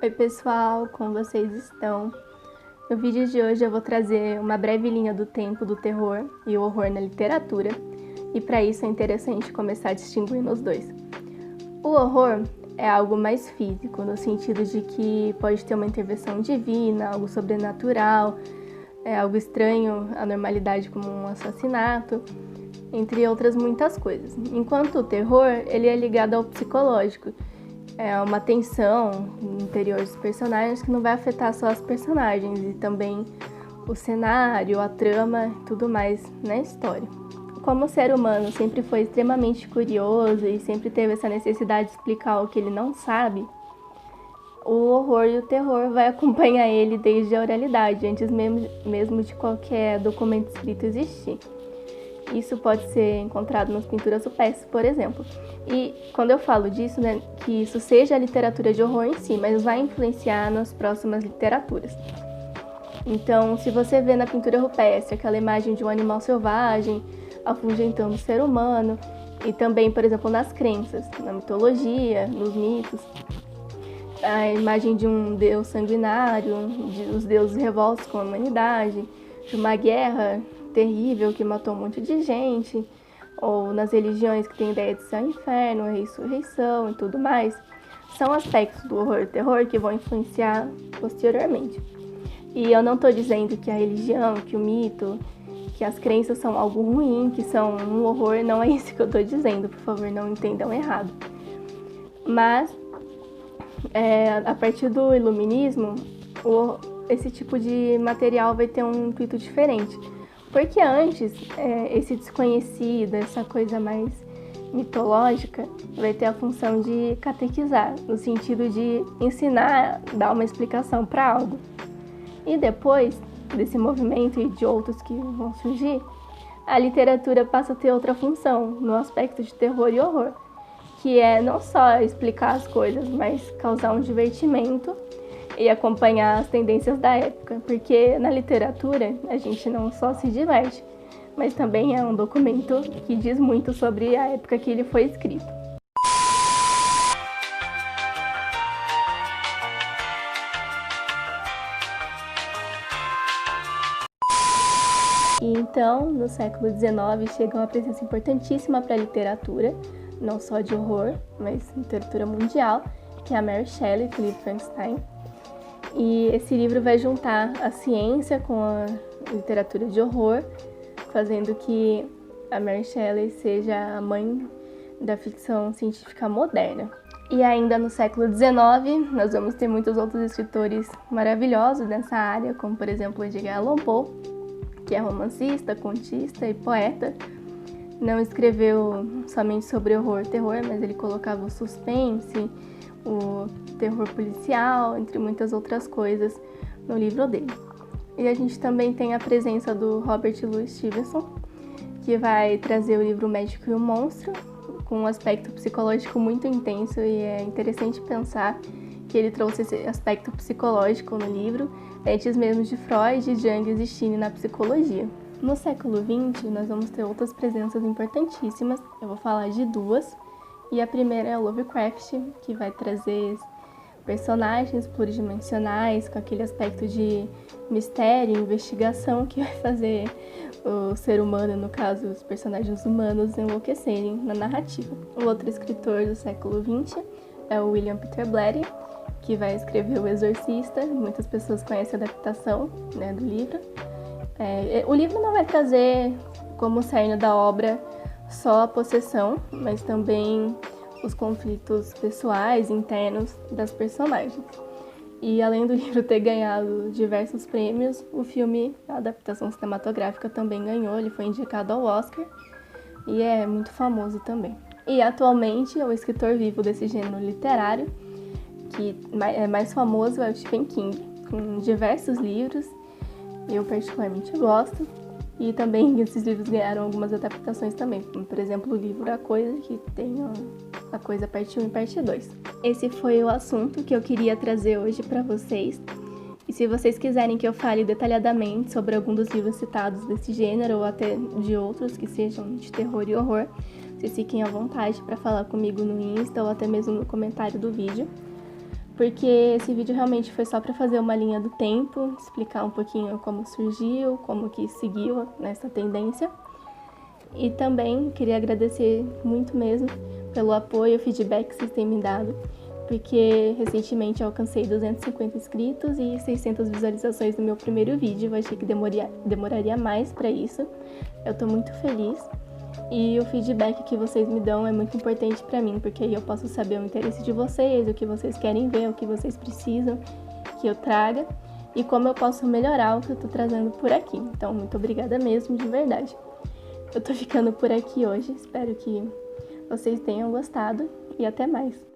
Oi pessoal, como vocês estão? No vídeo de hoje eu vou trazer uma breve linha do tempo do terror e o horror na literatura, e para isso é interessante começar distinguindo os dois. O horror é algo mais físico, no sentido de que pode ter uma intervenção divina, algo sobrenatural, algo estranho à normalidade como um assassinato, entre outras muitas coisas. Enquanto o terror, ele é ligado ao psicológico, é uma tensão interior dos personagens que não vai afetar só as personagens e também o cenário, a trama e tudo mais na história. Como o ser humano sempre foi extremamente curioso e sempre teve essa necessidade de explicar o que ele não sabe, o horror e o terror vai acompanhar ele desde a oralidade, antes mesmo de qualquer documento escrito existir. Isso pode ser encontrado nas pinturas rupestres, por exemplo. E quando eu falo disso, né, que isso seja a literatura de horror em si, mas vai influenciar nas próximas literaturas. Então, se você vê na pintura rupestre aquela imagem de um animal selvagem afugentando o ser humano, e também, por exemplo, nas crenças, na mitologia, nos mitos, a imagem de um deus sanguinário, os deuses revoltos com a humanidade, de uma guerra terrível que matou um monte de gente, ou nas religiões que tem ideia de céu e inferno, ressurreição e tudo mais, são aspectos do horror e terror que vão influenciar posteriormente. E eu não estou dizendo que a religião, que o mito, que as crenças são algo ruim, que são um horror, não é isso que eu estou dizendo, por favor, não entendam errado. Mas, a partir do iluminismo, esse tipo de material vai ter um intuito diferente. Porque antes, esse desconhecido, essa coisa mais mitológica, vai ter a função de catequizar, no sentido de ensinar, dar uma explicação para algo. E depois desse movimento e de outros que vão surgir, a literatura passa a ter outra função, no aspecto de terror e horror, que é não só explicar as coisas, mas causar um divertimento e acompanhar as tendências da época, porque na literatura a gente não só se diverte, mas também é um documento que diz muito sobre a época que ele foi escrito. E então, no século XIX, chega uma presença importantíssima para a literatura, não só de horror, mas literatura mundial, que é a Mary Shelley, com o livro Frankenstein. E esse livro vai juntar a ciência com a literatura de horror, fazendo que a Mary Shelley seja a mãe da ficção científica moderna. E ainda no século XIX, nós vamos ter muitos outros escritores maravilhosos nessa área, como por exemplo Edgar Allan Poe, que é romancista, contista e poeta. Não escreveu somente sobre horror e terror, mas ele colocava o suspense, o terror policial, entre muitas outras coisas, no livro dele. E a gente também tem a presença do Robert Louis Stevenson, que vai trazer o livro O Médico e o Monstro, com um aspecto psicológico muito intenso, e é interessante pensar que ele trouxe esse aspecto psicológico no livro, antes mesmo de Freud, Jung existirem na psicologia. No século XX, nós vamos ter outras presenças importantíssimas, eu vou falar de duas. E a primeira é o Lovecraft, que vai trazer personagens pluridimensionais, com aquele aspecto de mistério, investigação, que vai fazer o ser humano, no caso os personagens humanos, enlouquecerem na narrativa. O outro escritor do século XX é o William Peter Blatty, que vai escrever O Exorcista. Muitas pessoas conhecem a adaptação, né, do livro. O livro não vai trazer como cerne da obra só a possessão, mas também os conflitos pessoais, internos das personagens. E além do livro ter ganhado diversos prêmios, o filme, a adaptação cinematográfica, também ganhou, ele foi indicado ao Oscar e é muito famoso também. E atualmente o escritor vivo desse gênero literário, que é mais famoso, é o Stephen King, com diversos livros, eu particularmente gosto. E também esses livros ganharam algumas adaptações também, como por exemplo o livro A Coisa, que tem a Coisa parte 1 e parte 2. Esse foi o assunto que eu queria trazer hoje para vocês. E se vocês quiserem que eu fale detalhadamente sobre algum dos livros citados desse gênero, ou até de outros que sejam de terror e horror, vocês fiquem à vontade para falar comigo no Insta ou até mesmo no comentário do vídeo. porque esse vídeo realmente foi só para fazer uma linha do tempo, explicar um pouquinho como surgiu, como que seguiu nessa tendência. E também queria agradecer muito mesmo pelo apoio e feedback que vocês têm me dado, porque recentemente eu alcancei 250 inscritos e 600 visualizações no meu primeiro vídeo. Eu achei que demoraria mais para isso. Eu tô muito feliz. E o feedback que vocês me dão é muito importante para mim, porque aí eu posso saber o interesse de vocês, o que vocês querem ver, o que vocês precisam que eu traga e como eu posso melhorar o que eu tô trazendo por aqui. Então, muito obrigada mesmo, de verdade. Eu tô ficando por aqui hoje, espero que vocês tenham gostado e até mais.